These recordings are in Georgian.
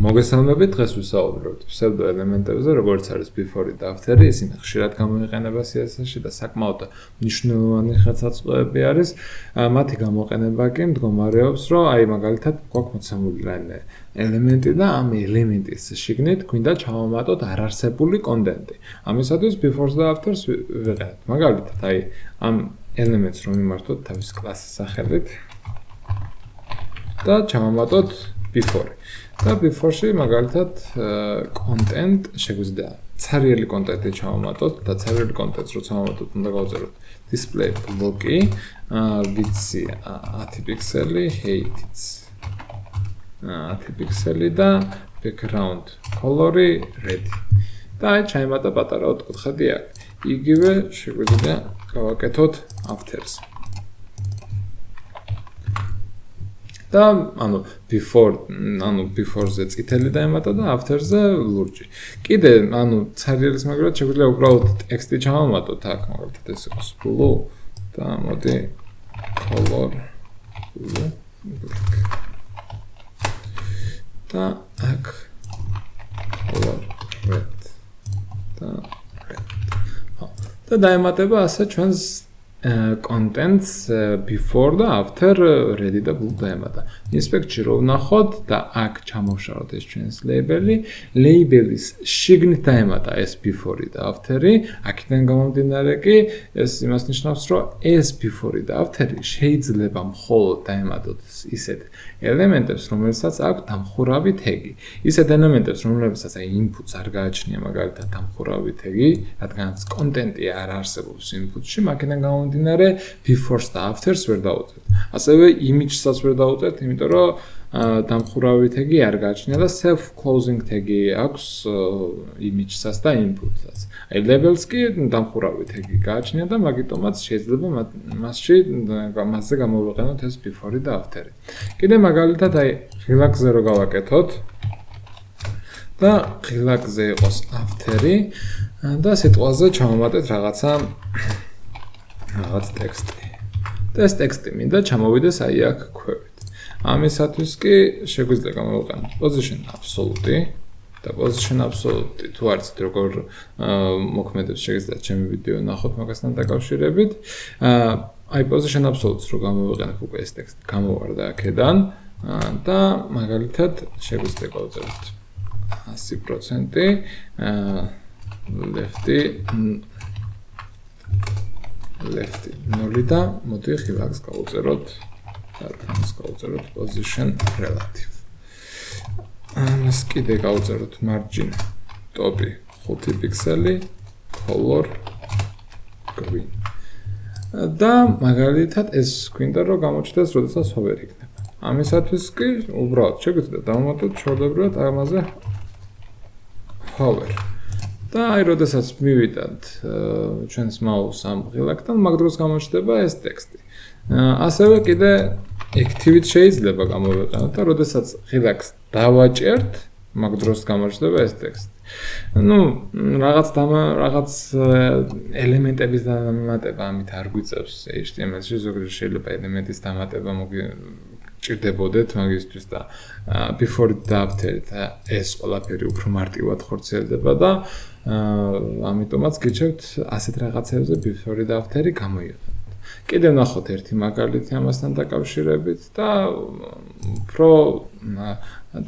მოგესალმებით, დღეს ვსაუბრობთ Pseudo Element-ებზე, როგორც არის before და after-ი, ისინი ხშირად გამოიყენება CSS-ში და საკმაოდ მნიშვნელოვანი ხელსაწყოები არის. მათი გამოყენება კი მდგომარეობს, რომ აი მაგალითად გვაქვს მოცემული რაიმე ელემენტი და ამ ელემენტის შიგნით გვინდა ჩავამატოთ არარსებული კონტენტი. ამისათვის before-ს და after-ს ვიყენებთ. მაგალითად, აი ამ ელემენტს რომ მიმართოთ თავის კლასის სახელით და ჩავამატოთ before. და before-ში მაგალითად content შეგვიძლია ცარიელი კონტენტი ჩავამატოთ და ცარიელი კონტენტს რო ჩავამატოთ, უნდა გავწეროთ display block-ი, width 10 პიქსელი, height 10 პიქსელი და background color-ი red. და აი ჩაიმატა პატარა ოთხკუთხედი აქ. იგივე შეგვიძლია გავაკეთოთ after-ს. და ანუ before-ზე წითელი დაემატა და after-ზე ლურჯი. კიდე ანუ ცარიელის მაგრად შეგვიძლია უბრალოდ ტექსტი ჩავამატოთ აქ, მაგალითად ეს იყოს blue და მოდი color blue და აქ color red და red. და დაემატება ასე ჩვენს contents before და after ready და blue დაემატა. Inspect-ში რო ვნახოთ და აქ ჩამოვშალოთ ეს ჩვენს label-ი, label-ის შიგნით დაემატა ეს before და after-ი, აქედან გამომდინარე კი ეს იმას ნიშნავს, რომ ეს before და after-ი შეიძლება მხოლოდ დაემატოთ ისეთ ელემენტებს, რომელსაც აქვს დამხურავი tag-ი. ისეთ ელემენტებს, რომლებსაც აი inputs არ გააჩნია მაგალითად დამხურავი tag-ი, რადგანაც კონტენტი არ არსებობს input-ში, აქედან გამომდინარე before-ს და after-ს ვერ დავუწევთ. ასევე image-საც ვერ დავუწევთ, იმიტომ რომ დამხურავი tag-ი არ გააჩნია და self-closing tag-ი აქვს image-საც და input-საც. აი labels კი დამხურავი tag-ი გააჩნია და მაგიტომაც შეიძლება მასზე გამოვიყენოთ ეს before და after-ი. კიდე მაგალითად აი ღილაკზე რო გავაკეთოთ და ღილაკზე იყოს after-ი და სიტყვაზე ჩავამატეთ რაღაც ტექსტი. და ეს ტექსტი მინდა ჩამოვიდეს აი აქ ქვევით. ამისათვის კი შეგვიძლია გამოვიყენოთ position absolute და position absolute თუ არც როგორ მოქმედებს შეგიძლიათ ჩემი ვიდეო ნახოთ მაგასთან დაკავშირებით. აი position absolute-ს რო გამოვიყენებ უკვე ეს ტექსტი გამოვარდა აქედან და მაგალითად შეგვიძლია გავწეროთ 100% left 0 და მოდი ღილაკს გავუწეროთ და თან გავუწეროთ position relative. ამას კიდე გავუწეროთ margin top-ი 5 პიქსელი, color green. და მაგალითად ეს გვინდა რომ გამოჩნდეს, როდესაც hover იქნება. ამისათვის კი უბრალოდ შეგვიძლია დავამატოთ ჩვეულებრივად ამაზე hover. და აი როდესაც მივიდათ ჩვენს mouse ამ ღილაკთან, მაგ დროს გამოჩნდება ეს ტექსტი. ასევე კიდე activity შეიძლება გამოვიყენოთ და როდესაც ღილაკს დავაჭერთ, მაგ დროს გამოჩნდება ეს ტექსტი. ნუ რაღაც ელემენტების დამატება ამით არ გვიწევს HTML-ში, ზოგადად შეიძლება ელემენტის დამატება ჭირდებოდეთ მაგისთვის და before და after და ეს ყველაფერი უფრო მარტივად ხორციელდება და ამიტომაც გიჩვენთ ასეთ რაღაცებზე before და after-ი გამოიყენოთ. კიდე ვნახოთ ერთი მაგალითი ამასთან დაკავშირებით და უფრო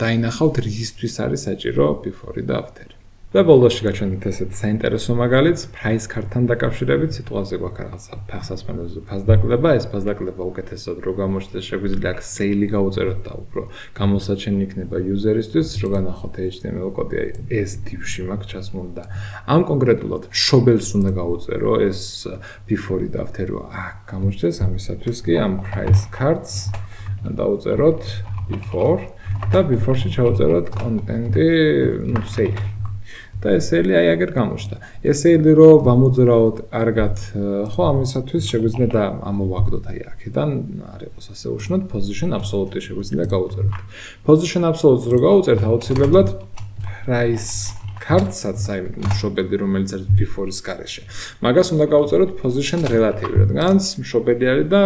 დაინახავთ რისთვის არის საჭირო before და after-ი. და ბოლოში გაჩვენეთ ესეთ საინტერესო მაგალითს price card-თან დაკავშირებით, სიტყვაზე გვაქვს რაღაცა ფეხსაცმელებზე ფასდაკლება, ეს ფასდაკლება უკეთესად რო გამოჩნდეს, შეგვიძლია აქ sale-ი გავუწეროთ და უფრო გამოსაჩენი იქნება user-ისთვის, რო განახოთ HTML კოდი ეს div-ში მაქვს ჩასმული და ამ კონკრეტულად მშობელს უნდა გავუწერო ეს before და after რო აქ გამოჩნდეს, ამისათვის კი ამ price cards დავუწეროთ before და before-ში ჩავუწეროთ კონტენტი, sale. და ესელი აი აგერ გამოჩნდა. ესელი რო ვამოძრავოთ კარგად, ხო, ამისათვის შეგვიძლია და ამოვაგდოთ აი აქედან, არ იყოს ასე უშნოდ, position absolute შეგვიძლია გავუწეროთ. Position absolute-ს რო გავუწერთ, აუცილებლად price card-საც, აი მშობელი, რომელიც არის before-ის გარეშე. მაგას უნდა გავუწეროთ position relative, რადგანაც მშობელი არის და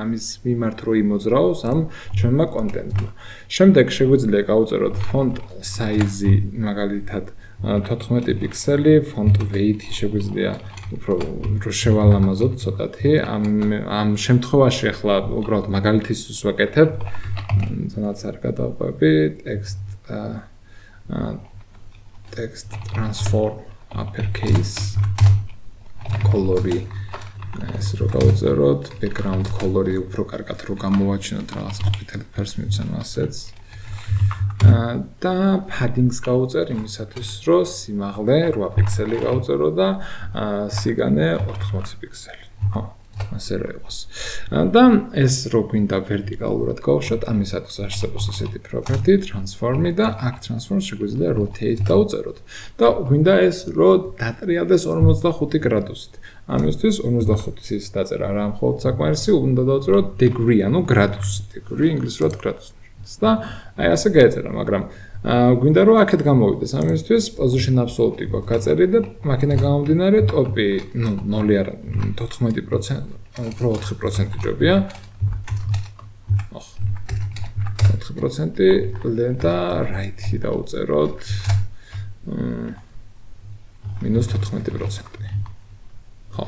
ამის მიმართ რო იმოძრაოს ამ ჩვენმა კონტენტმა. შემდეგ შეგვიძლია გავუწეროთ font size-ი, მაგალითად 14 პიქსელი, font weight-ი შეგვიძლია უფრო რო შევალამაზოთ ცოტათი. ამ შემთხვევაში ახლა უბრალოდ მაგალითისთვის ვაკეთებ. თუნდაც არ გადავყვები text transform uppercase color-ი ეს რო გავუწეროთ background color-ი უფრო კარგად რო გამოვაჩინოთ რაღაც ყვითელი ფერს მივცემ ასეც და padding-ს გავუწერ იმისათვის რომ სიმაღლე 8 პიქსელი გავუწერო და სიგანე 80 პიქსელი ხო ასე რა იყოს. და ეს რო გვინდა ვერტიკალურად გავუშვათ, ამისათვის არსებობს ესეთი property transform-ი და აქ transform შეგვიძლია rotate დავუწეროთ. და გვინდა ეს რო დატრიალდეს 45 გრადუსით. ამისთვის 45-ის დაწერა არა მხოლოდ საკმარისი, უნდა დავუწეროთ degree, ანუ გრადუსი. degree ინგლისურად გრადუსი. და აი ასე გაეწერა, მაგრამ გვინდა რომ აქეთ გამოვიდეს ამისთვის position absolute გვაქვს გაწერილი და მაქენა გამომდინარე ტოპი, ნუ 0 არა, 14%, უფრო 4% ჯობია. ოხ. 4% და right-ი დავუწეროთ -14%. ხო,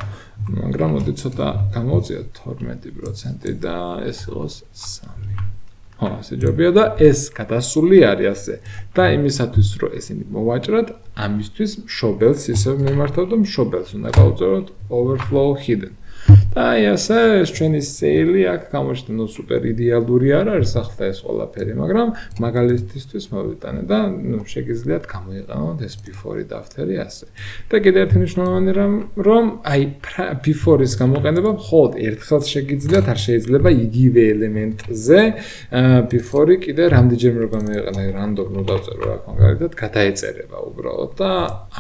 მაგრამ მოდი ცოტა გამოვწიოთ 12% და ეს იყოს 3. ხო, ასე ჯობია და ეს გადასული არის ასე. და იმისათვის რომ ესენი მოვაჭრათ, ამისთვის მშობელს ისევ მიმართავ და მშობელს უნდა გავუწეროთ overflow hidden. და აი ასე ეს ჩვენი sale-ი აქ გამოჩნდა, ნუ სუპერ იდეალური არ არის ახლა ეს ყველაფერი, მაგრამ მაგალითისთვის მოვიტანე და ნუ შეგიძლიათ გამოიყენოთ ეს before-ი და after-ი ასე. და კიდევ ერთი მნიშვნელოვანი რამ, რომ აი before-ის გამოყენება მხოლოდ ერთხელ შეგიძლიათ, არ შეიძლება იგივე ელემენტზე before-ი კიდე რამდენჯერმე რომ გამოიყენე, random რო დავწერო რა კონკრეტულად გადაეწერება უბრალოდ და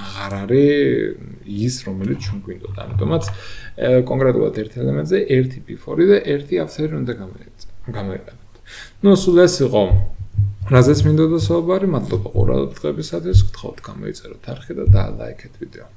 აღარ არის ის რომელიც ჩვენ გვინდოდა. ამიტომაც კონკრეტულად ერთ ელემენტზე ერთი before-ი და ერთი after-ი უნდა გამოიყენოთ. ნუ სულ ეს იყო რაზეც მინდოდა საუბარი, მადლობა ყურადღებისათვის, გთხოვთ გამოიწეროთ არხი და დაალაიქეთ ვიდეო.